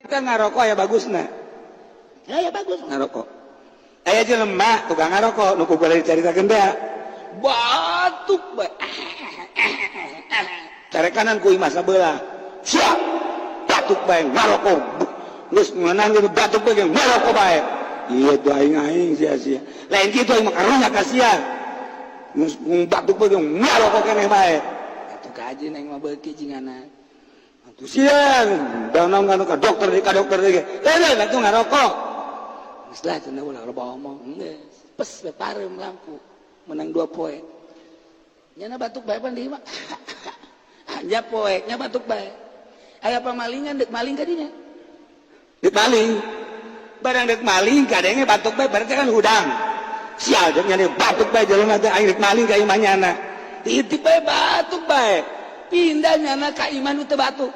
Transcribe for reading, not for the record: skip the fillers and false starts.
kan ngarokok ya bagus nah. Ya bagus ngarokok. Aya jelema tukang ngarokok nu kumaha dicaritakeun teh. Batuk bae. Carekanan ku imah sabelah. Sia. Batuk bae ngarokok. Geus meunang ge batuk bae ngarokok bae. Ieu tuh aing sia-sia. Lain kitu aing mah karunya kasihan. Geus batuk bae ngarokok keneh bae. Atuh kaji aing mah beuki cingana. Tusian, danang ka dokter ge. Lain atuh ngarokok. Geus lah cenah ulah loba omong. Geus, pes we pareum lampu. Menang 2 poe. Nyana batuk bae pan dieu mah. Anja poe nya batuk bae. Aya pamalingan deuk maling ka dinya. Deuk maling. Barang deuk maling kadenge batuk bae berarti kan hudang. Sial deuk nya batuk bae jelema teh aing deuk maling ka imah nyana. Titip bae batuk bae. Pindah nyana ka imah nu teu batuk.